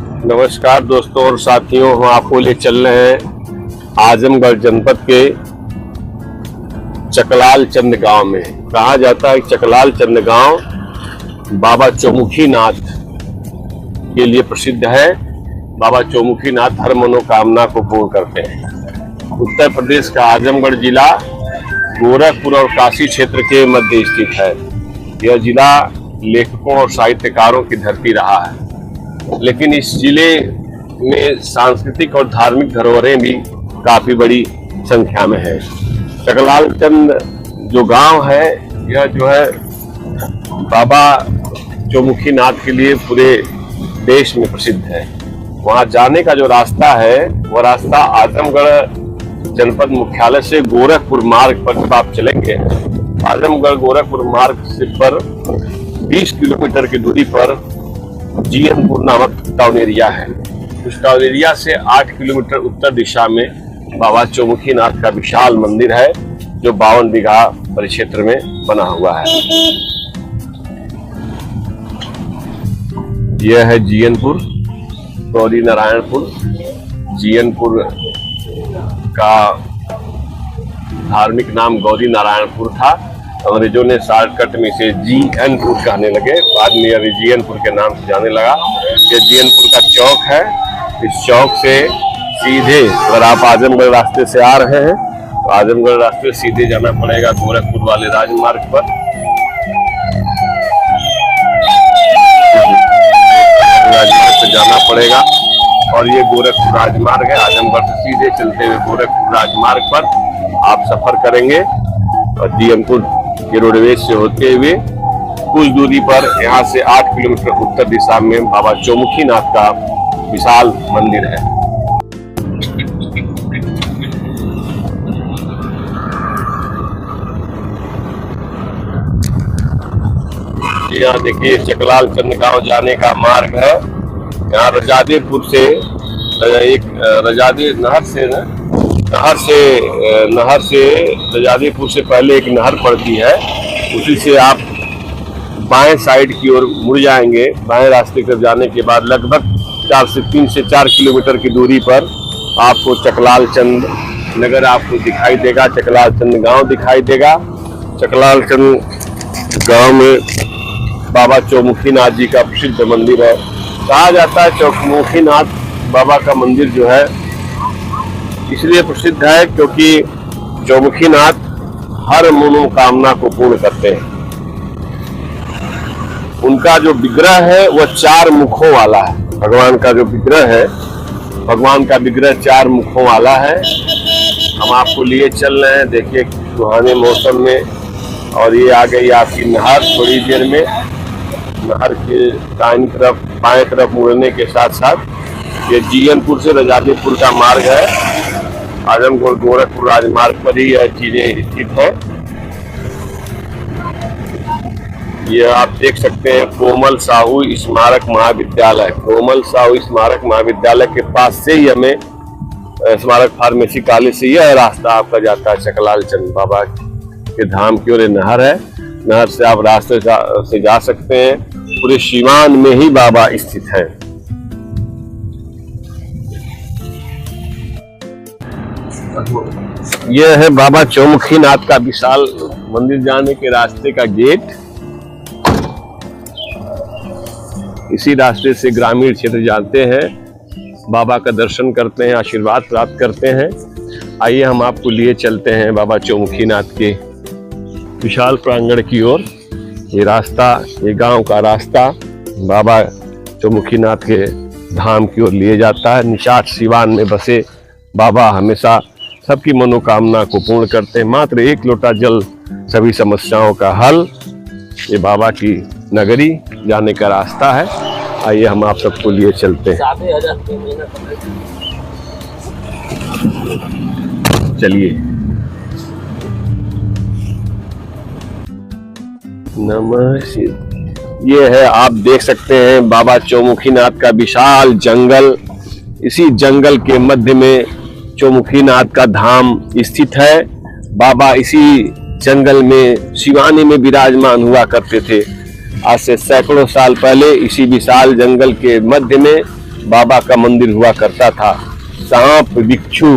नमस्कार दोस्तों और साथियों, हम आपको ले चल रहे हैं आजमगढ़ जनपद के चकलाल चंद गांव में। कहा जाता है चकलाल चंद गांव बाबा चौमुखी नाथ के लिए प्रसिद्ध है। बाबा चौमुखी नाथ हर मनोकामना को पूर्ण करते हैं। उत्तर प्रदेश का आजमगढ़ जिला गोरखपुर और काशी क्षेत्र के मध्य स्थित है। यह जिला लेखकों और साहित्यकारों की धरती रहा है, लेकिन इस जिले में सांस्कृतिक और धार्मिक धरोहरें भी काफी बड़ी संख्या में है। चकलाल चंद जो गांव है, यह जो है बाबा चौमुखी नाथ के लिए पूरे देश में प्रसिद्ध है। वहां जाने का जो रास्ता है, वह रास्ता आजमगढ़ जनपद मुख्यालय से गोरखपुर मार्ग पर जब आप चलेंगे, आजमगढ़ गोरखपुर मार्ग से पर 20 किलोमीटर की दूरी पर जीएनपुर नामक टाउन एरिया है। उस टाउन एरिया से 8 किलोमीटर उत्तर दिशा में बाबा चौमुखी नाथ का विशाल मंदिर है, जो 52 बीघा परिक्षेत्र में बना हुआ है। यह है जीएनपुर, गौरी नारायणपुर। जीएनपुर का धार्मिक नाम गौरी नारायणपुर था। अंग्रेजों ने शॉर्टकट में इसे जीएनपुर कहने लगे, बाद में अभी जीएनपुर के नाम से जाने लगा। ये जीएनपुर का चौक है। इस चौक से सीधे अगर आप आजमगढ़ रास्ते से आ रहे हैं तो आजमगढ़ रास्ते सीधे जाना पड़ेगा गोरखपुर वाले राजमार्ग पर। राजमार्ग पर जाना पड़ेगा और ये गोरखपुर राजमार्ग है। आजमगढ़ से सीधे चलते हुए गोरखपुर राजमार्ग पर आप सफर करेंगे और जीएनपुर के रोडवेज से होते हुए कुछ दूरी पर यहाँ से 8 किलोमीटर उत्तर दिशा में बाबा चौमुखी नाथ का विशाल मंदिर है। यहाँ देखिए चकलाल चंद गांव जाने का मार्ग है। यहाँ रजादेपुर से एक रजादे नहर से रजादेपुर से पहले एक नहर पड़ती है, उसी से आप बाएं साइड की ओर मुड़ जाएंगे। बाएं रास्ते पर जाने के बाद लगभग 3 से 4 किलोमीटर की दूरी पर आपको चकलाल चंद नगर आपको दिखाई देगा, चकलाल चंद गांव दिखाई देगा। चकलाल चंद गांव में बाबा चौमुखी नाथ जी का प्रसिद्ध मंदिर है। कहा जाता है चौमुखी नाथ बाबा का मंदिर जो है इसलिए प्रसिद्ध है क्योंकि चौमुखी नाथ हर मनोकामना को पूर्ण करते हैं। उनका जो विग्रह है वह 4 मुखों वाला है। भगवान का जो विग्रह है, भगवान का विग्रह 4 मुखों वाला है। हम आपको लिए चल रहे हैं, देखिए सुहाने मौसम में। और ये आ गई आपकी नहर थोड़ी देर में। नहर के दाहिनी तरफ बाएं तरफ मुड़ने के साथ साथ ये जीएनपुर से रजादेपुर का मार्ग है। आजमगढ़ गोरखपुर राजमार्ग पर ही यह चीजें स्थित है। यह आप देख सकते हैं कोमल साहू स्मारक महाविद्यालय। कोमल साहू स्मारक महाविद्यालय के पास से ही हमें स्मारक फार्मेसी कॉलेज से यह रास्ता आपका जाता है चकलाल चंद बाबा के धाम की ओर। नहर है, नहर से आप रास्ते से जा सकते हैं। पूरे सीमान में ही बाबा स्थित है। यह है बाबा चौमुखी नाथ का विशाल मंदिर जाने के रास्ते का गेट। इसी रास्ते से ग्रामीण क्षेत्र जाते हैं, बाबा का दर्शन करते हैं, आशीर्वाद प्राप्त करते हैं। आइए हम आपको लिए चलते हैं बाबा चौमुखी नाथ के विशाल प्रांगण की ओर। ये रास्ता, ये गांव का रास्ता बाबा चौमुखी नाथ के धाम की ओर लिए जाता है। निषाद सिवान में बसे बाबा हमेशा सबकी मनोकामना को पूर्ण करते हैं। मात्र 1 लोटा जल सभी समस्याओं का हल। ये बाबा की नगरी जाने का रास्ता है। आइए हम आप सबको लिए चलते हैं। चलिए। नमः। ये है, आप देख सकते हैं बाबा चौमुखी नाथ का विशाल जंगल। इसी जंगल के मध्य में चौमुखी नाथ का धाम स्थित है। बाबा इसी जंगल में शिवानी में विराजमान हुआ करते थे। आज से सैकड़ों साल पहले इसी विशाल जंगल के मध्य में बाबा का मंदिर हुआ करता था। सांप, बिच्छू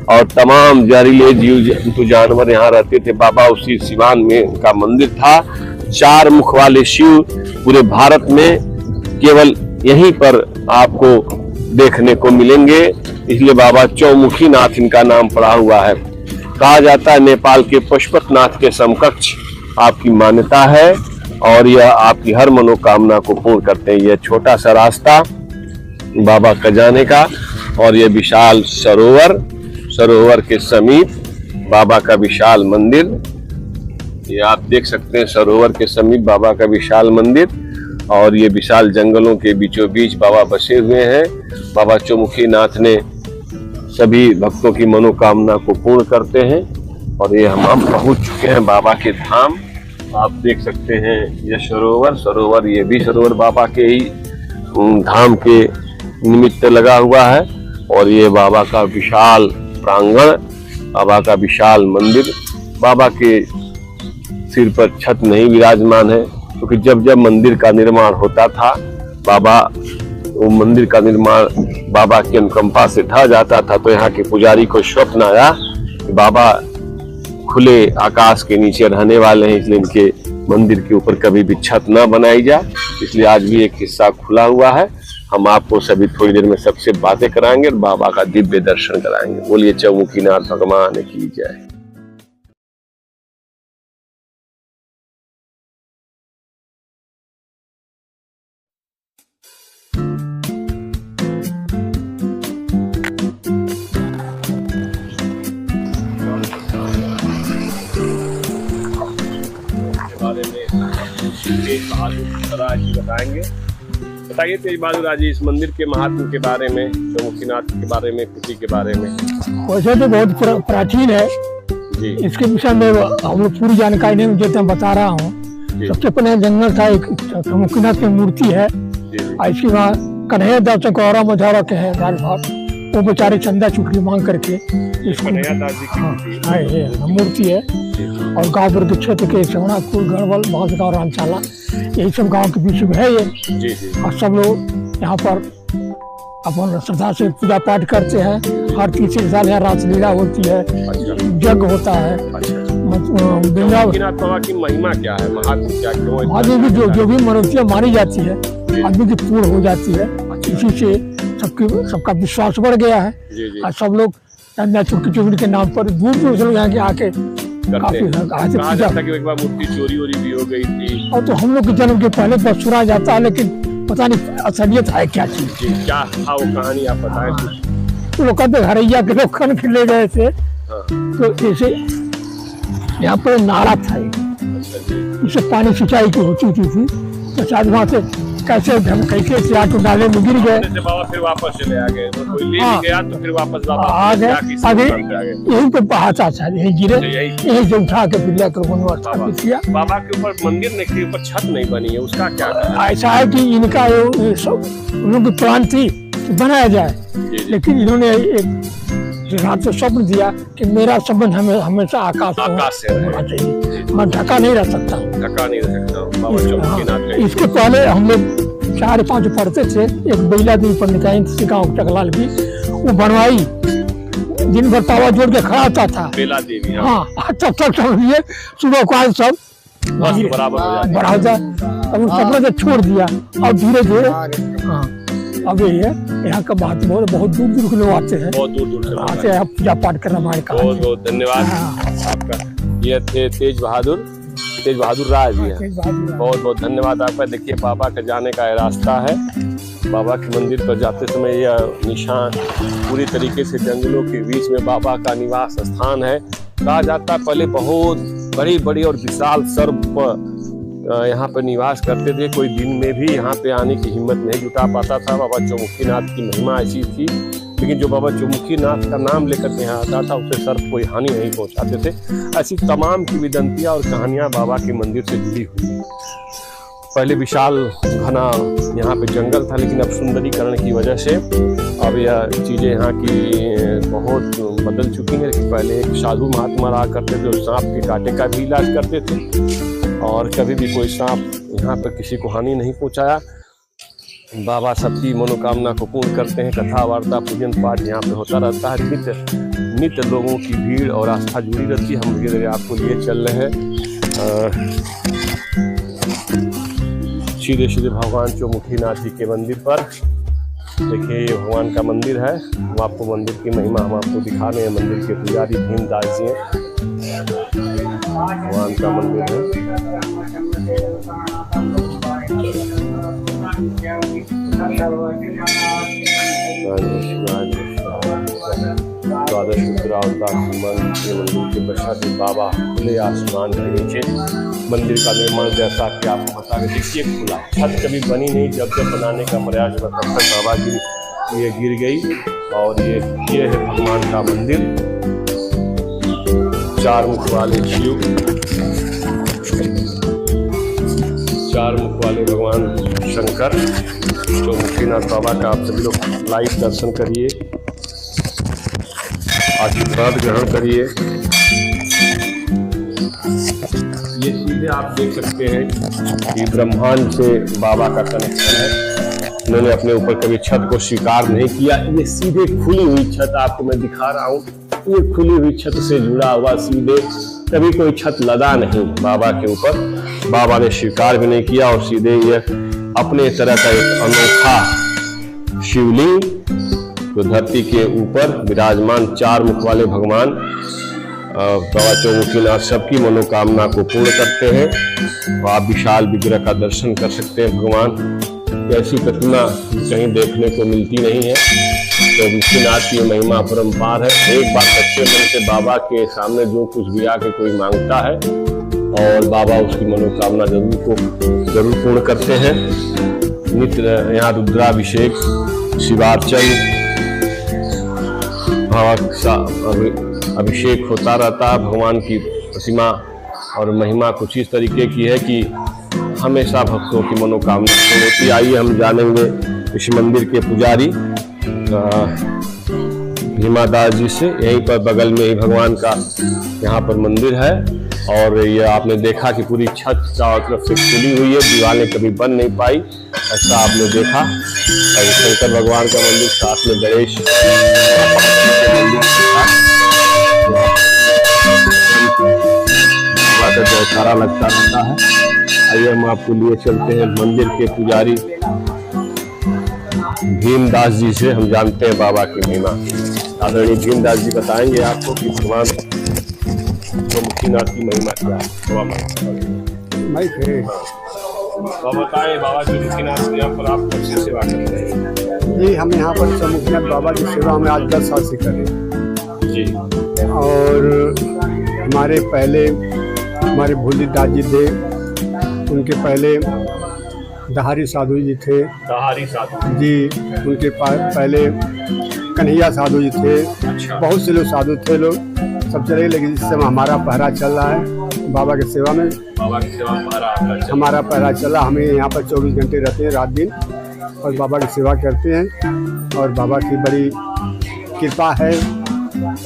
और तमाम जहरीले जीव जंतु जानवर यहाँ रहते थे। बाबा उसी सिवान में उनका मंदिर था। 4 मुख वाले शिव पूरे भारत में केवल यहीं पर आपको देखने को मिलेंगे, इसलिए बाबा चौमुखी नाथ इनका नाम पड़ा हुआ है। कहा जाता है नेपाल के पशुपतिनाथ के समकक्ष आपकी मान्यता है और यह आपकी हर मनोकामना को पूर्ण करते हैं। यह छोटा सा रास्ता बाबा का जाने का और यह विशाल सरोवर के समीप बाबा का विशाल मंदिर, ये आप देख सकते हैं सरोवर के समीप बाबा का विशाल मंदिर। और ये विशाल जंगलों के बीचों बीच बाबा बसे हुए हैं। बाबा चौमुखी नाथ ने सभी भक्तों की मनोकामना को पूर्ण करते हैं। और ये हम पहुंच चुके हैं बाबा के धाम। आप देख सकते हैं यह सरोवर, ये भी सरोवर बाबा के ही धाम के निमित्त लगा हुआ है। और ये बाबा का विशाल प्रांगण, बाबा का विशाल मंदिर। बाबा के सिर पर छत नहीं विराजमान है, क्योंकि जब मंदिर का निर्माण होता था वो मंदिर का निर्माण बाबा की अनुकंपा से ढह जाता था, तो यहाँ के पुजारी को स्वप्न आया कि बाबा खुले आकाश के नीचे रहने वाले हैं, इसलिए इनके मंदिर के ऊपर कभी भी छत न बनाई जाए। इसलिए आज भी एक हिस्सा खुला हुआ है। हम आपको सभी थोड़ी देर में सबसे बातें कराएंगे और बाबा का दिव्य दर्शन कराएंगे। बोलिए चौमुखी नाथ भगवान की जय। तेज बहादुर राज जी बताएंगे। बताइए तेज बहादुर राज जी, इस मंदिर के महात्म के बारे में, चौमुखीनाथ के बारे में, कृति के बारे में। वैसे तो बहुत प्राचीन है जी। इसके विषय में हम लोग पूरी जानकारी नहीं मुझे तो बता रहा हूँ। सबसे पहले जंगल था, एक चौमुखीनाथ की मूर्ति है। इसके बाद कन्हैया दास गौरा मझौरा के हैं राजभर, वो बेचारे चंदा चुटकी मांग करके मूर्ति है। और गाँव के क्षेत्र के श्रवणापुर, गढ़वल, बांसगांव, रामशाला, यही सब गांव के बीच में है ये। और सब लोग यहाँ पर अपन श्रद्धा से पूजा पाठ करते हैं। हर तीसरे साल यहाँ रासलीला होती है, यज्ञ होता है। बाबा की महिमा क्या है, महात्म क्या, क्यों जो भी मनोतियाँ मानी जाती है आदमी की पूर्ण हो जाती है। इसी से सबका विश्वास बढ़ गया है। और सब लोग चंदा चुटकी के नाम पर दूर दूर से लोग यहाँ के आके काफी एक बार मूर्ति चोरी भी हो गई थी। और तो हम लोग के जन्म के पहले बसुरा जाता है, लेकिन पता नहीं असलियत है क्या चीज, क्या था वो कहानी आप बताएं। तो लोग कहते हरैया के लोग खन के ले गए थे। तो जैसे यहाँ पर नाला था, इससे पानी सिंचाई की होती थी। तो शायद वहाँ से कैसे आटो डाले में गिर गए। बाबा फिर वापस चले आ गए, तो कोई ले गया तो फिर वापस आ गए। यहीं पे बहाता था, यहीं गिरे, यहीं से उठा के फिर लेकर स्थापित किया। बाबा के ऊपर मंदिर के ऊपर छत नहीं बनी है, उसका क्या है? ऐसा है कि इनका उन लोग की प्लान थी बनाया जाए, लेकिन इन्होंने एक रात से स्वप्न दिया कि मेरा संबंध हमेशा आकाश से होना चाहिए, मैं ढका नहीं रह सकता। इसके पहले हम लोग 4-5 पढ़ते थे। एक बैला देवी पंडित गाँव चकलाल की, वो बनवाई, दिन भर पावा जोड़ के खड़ा होता था। बेला देवी, हाँ, तब तक समझिए सुबह को आज सब बड़ा होता। अब उन सपने से छोड़ दिया और धीरे धीरे हाँ अब यही है। यहाँ का बात बहुत दूर दूर के लोग आते हैं, बहुत दूर से आते हैं पूजा पाठ करना हमारे का। बहुत बहुत धन्यवाद आपका। ये थे तेज बहादुर राज जी, बहुत बहुत धन्यवाद आपका। देखिए बाबा का जाने का रास्ता है। बाबा के मंदिर पर जाते समय यह निशान पूरी तरीके से जंगलों के बीच में बाबा का निवास स्थान है। कहा जाता है पहले बहुत बड़ी बड़ी और विशाल सर्प यहाँ पर निवास करते थे। कोई दिन में भी यहाँ पे आने की हिम्मत नहीं जुटा पाता था। बाबा चौमुखीनाथ की महिमा ऐसी थी, लेकिन जो बाबा चौमुखीनाथ का नाम लेकर यहाँ आता था उसे सर्प कोई हानि नहीं पहुँचाते थे। ऐसी तमाम किंवदंतियाँ और कहानियाँ बाबा के मंदिर से जुड़ी हुई। पहले विशाल घना यहाँ पे जंगल था, लेकिन अब सुंदरीकरण की वजह से अब यह चीज़ें यहाँ की बहुत बदल चुकी हैं। पहले एक साधु महात्मा रहा करते थे, जो सांप के कांटे का भी इलाज करते थे और कभी भी कोई सांप यहाँ पर किसी को हानि नहीं पहुँचाया। बाबा सबकी मनोकामना को पूर्ण करते हैं। कथा वार्ता पूजन पाठ यहाँ पे होता रहता है। नित्य लोगों की भीड़ और आस्था जुड़ी रहती है। हम धीरे धीरे आपको लिए चल रहे हैं सीधे सीधे भगवान चौमुखीनाथ जी के मंदिर पर। देखिए ये भगवान का मंदिर है। हम आपको मंदिर की महिमा हम आपको दिखा रहे हैं। मंदिर के पुजारी भीमदास जी हैं। भगवान का मंदिर है। द्वादश रुद्रावतार हनुमान के मंदिर के पश्चात बाबा खुले आसमान के नीचे मंदिर का निर्माण, जैसा कि आपको बता के देखिए खुला, छत कभी बनी नहीं। जब बनाने का प्रयास हुआ तब तक बाबा ये गिर गई। और ये है भगवान का मंदिर। चार मुख वाले शिव, चार मुख वाले भगवान शंकर चौमुखीनाथ बाबा का आप सभी लोग लाइव दर्शन करिए, आशीर्वाद ग्रहण करिए। ये सीधे आप देख सकते हैं कि ब्रह्मांड से बाबा का कनेक्शन है। उन्होंने अपने ऊपर कभी छत को स्वीकार नहीं किया। ये सीधे खुली हुई छत आपको मैं दिखा रहा हूँ। ये खुली हुई छत से जुड़ा हुआ, सीधे कभी कोई छत लदा नहीं बाबा के ऊपर। बाबा ने स्वीकार भी नहीं किया। और सीधे ये अपने तरह का एक अनोखा शिवलिंग तो धरती के ऊपर विराजमान, चार मुख वाले भगवान बाबा चौमुखीनाथ सबकी मनोकामना को पूर्ण करते हैं। तो आप विशाल विग्रह का दर्शन कर सकते हैं। भगवान ऐसी प्रतिमा कहीं देखने को मिलती नहीं है। चौमुखीनाथ की महिमा परम्पार है। एक बार सच्चे मन से बाबा के सामने जो कुछ भी आके कोई मांगता है और बाबा उसकी मनोकामना जरूर पूर्ण करते हैं। नित्य यहाँ रुद्राभिषेक, शिवार्चन, अभिषेक होता रहता है। भगवान की प्रतिमा और महिमा कुछ इस तरीके की है कि हमेशा भक्तों की मनोकामना पूर्ण होती है। आइए हम जानेंगे इस मंदिर के पुजारी भीमदास जी से। यहीं पर बगल में ही भगवान का यहाँ पर मंदिर है। और ये आपने देखा कि पूरी छत चारों तरफ से खुली हुई है, दीवारें कभी बन नहीं पाई, ऐसा आपने देखा। और शंकर भगवान का मंदिर, साथ में गणेश का जयकारा लगता रहता है। आइए हम आपको लिए चलते हैं मंदिर के पुजारी भीमदास जी से। हम जानते हैं बाबा की महिमा। आदरणीय भीमदास जी बताएंगे आपको कि भगवान चौमुखीनाथ की महिमा क्या है। बताएं बाबा चौमुखीनाथ यहाँ पर आप कैसे सेवा करते हैं? जी हम यहाँ पर चौमुखीनाथ बाबा की सेवा में आज 10 साल से कर रहे हैं जी। और हमारे भोलीदास जी थे, उनके पहले दहारी साधु जी थे। दहारी साधु जी, उनके पहले कन्हैया साधु जी थे। अच्छा। बहुत से लोग साधु थे, लोग सब चले गए। लेकिन इस समय हमारा पहरा चल रहा है बाबा की सेवा में। बाबा की सेवा हमारा पहरा चला। हमें यहाँ पर 24 घंटे रहते हैं, रात दिन, और बाबा की सेवा करते हैं। और बाबा की बड़ी कृपा है।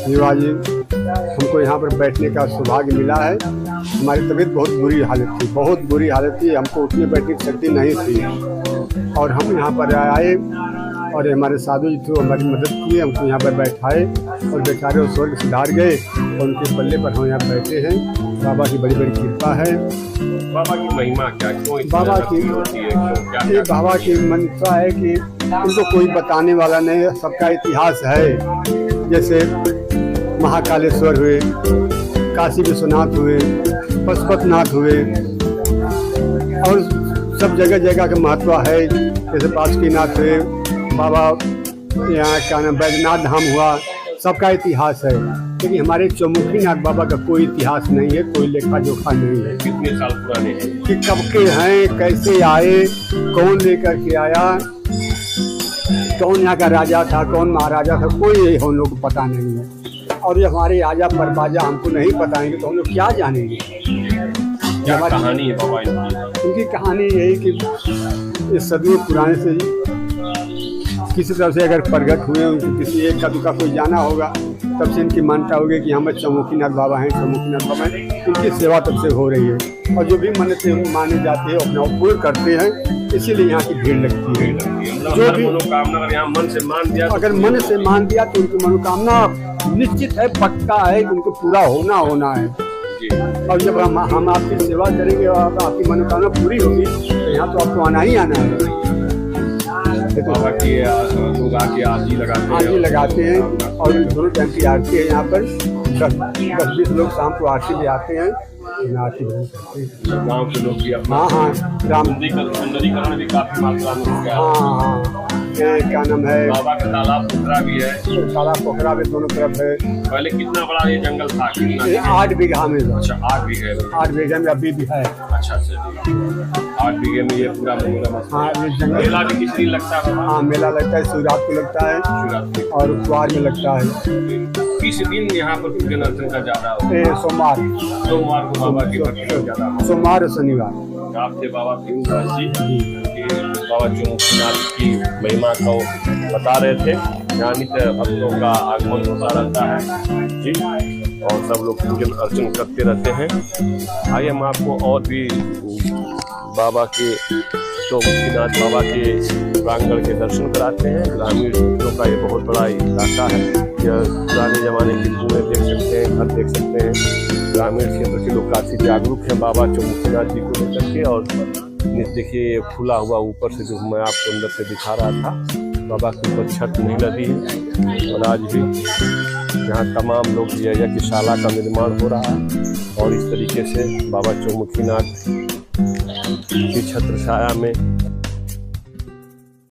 युवा जी, हमको यहाँ पर बैठने का सौभाग्य मिला है। हमारी तबीयत बहुत बुरी हालत थी, बहुत बुरी हालत थी। हमको उठने बैठने की शक्ति नहीं थी। और हम यहाँ पर आए और हमारे साधु जी थे, हमारी मदद किए, हमको यहाँ पर बैठाए और बेचारे उस स्वर्ग सिधार गए। और उनके पल्ले पर हम यहाँ बैठे हैं। बाबा की बड़ी बड़ी कृपा है। बाबा की महिमा क्या, क्यों बाबा की होती है? ये बाबा की मंशा है कि उनको कोई बताने वाला नहीं है। सबका इतिहास है। जैसे महाकालेश्वर हुए, काशी विश्वनाथ हुए, पशुपतिनाथ हुए, और सब जगह जगह का महत्व है। जैसे बासुकीनाथ हुए, बाबा यहाँ क्या नाम बैजनाथ धाम हुआ, सबका इतिहास है। लेकिन हमारे चौमुखीनाथ बाबा का कोई इतिहास नहीं है, कोई लेखा जोखा नहीं है। कितने साल पुराने हैं कि कब के हैं, कैसे आए, कौन लेकर के आया, कौन यहाँ का राजा था, कौन महाराजा था, कोई हम लोग को पता नहीं है। और ये हमारे आजा परबाजा हमको नहीं बताएंगे तो हम लोग क्या जानेंगे। क्या कहानी है बाबा इनकी? उनकी कहानी यही कि इस सदियों पुराने से किसी तरह से अगर प्रगट हुए, उनकी किसी एक का दुका कोई जाना होगा तब से इनकी मान्यता हो गई कि हमें चौमुखीनाथ बाबा हैं, चौमुखीनाथ बाबा हैं। इनकी सेवा तब से हो रही है और जो भी मन्नतें मानी जाती है अपना पूर्ण करते हैं, इसीलिए यहाँ की भीड़ लगती है। जो भी मनोकामना अगर यहाँ मन से मान दिया, अगर मन से मान दिया तो उनकी मनोकामना निश्चित है, पक्का है कि उनको पूरा होना है। और जब हम आपकी सेवा करेंगे और आपकी मनोकामना पूरी होगी तो यहाँ तो आपको आना ही आना है। बाबा की लोग आके आरती लगाते हैं और दोनों टाइम की आरती है। यहाँ पर 10-20 लोग शाम को आरती भी आते हैं, आरती भी करते हैं। गाँव के लोग भी अपना सुंदरीकरण भी काफी मात्रा में हो गया। हाँ, क्या नाम है, बाबा का तालाब पोखरा भी है। तालाब पोखरा भी दोनों तरफ है। पहले कितना बड़ा ये जंगल था? कितना? 8 बीघा में। अच्छा, 8 बीघे में। 8 बीघे में अभी भी है। अच्छा, 8 बीघे में ये पूरा हाँ, ये जंगल। मेला भी किस दिन लगता है? हाँ, मेला लगता है, शिवरात्रि को लगता है और त्योहार में लगता है। किस दिन यहाँ पर पूजन अर्चन का ज्यादा होता है? सोमवार को बाबा की भक्ति ज्यादा, सोमवार और शनिवार। आपके बाबा भीमदास जी बाबा चौमुखीनाथ की महिमा को बता रहे थे। यहाँ नित्य भक्तों का आगमन होता रहता है जी, और सब लोग पूजन अर्चन करते रहते हैं। आइए हम आपको और भी बाबा के चौमुखीनाथ बाबा के प्रांगण के दर्शन कराते हैं। ग्रामीण क्षेत्रों का ये बहुत बड़ा इलाका है। यह पुराने ज़माने की कुएँ देख सकते हैं, घर देख सकते हैं। ग्रामीण क्षेत्र के लोग काफ़ी जागरूक हैं बाबा चौमुखीनाथ जी को लेकर के। और देखिए खुला हुआ ऊपर से जो मैं आपको अंदर से दिखा रहा था, बाबा के ऊपर छत नहीं लगी है। और आज भी यहाँ तमाम लोग यज्ञशाला का निर्माण हो रहा है और इस तरीके से बाबा चौमुखीनाथ की छत्र छाया में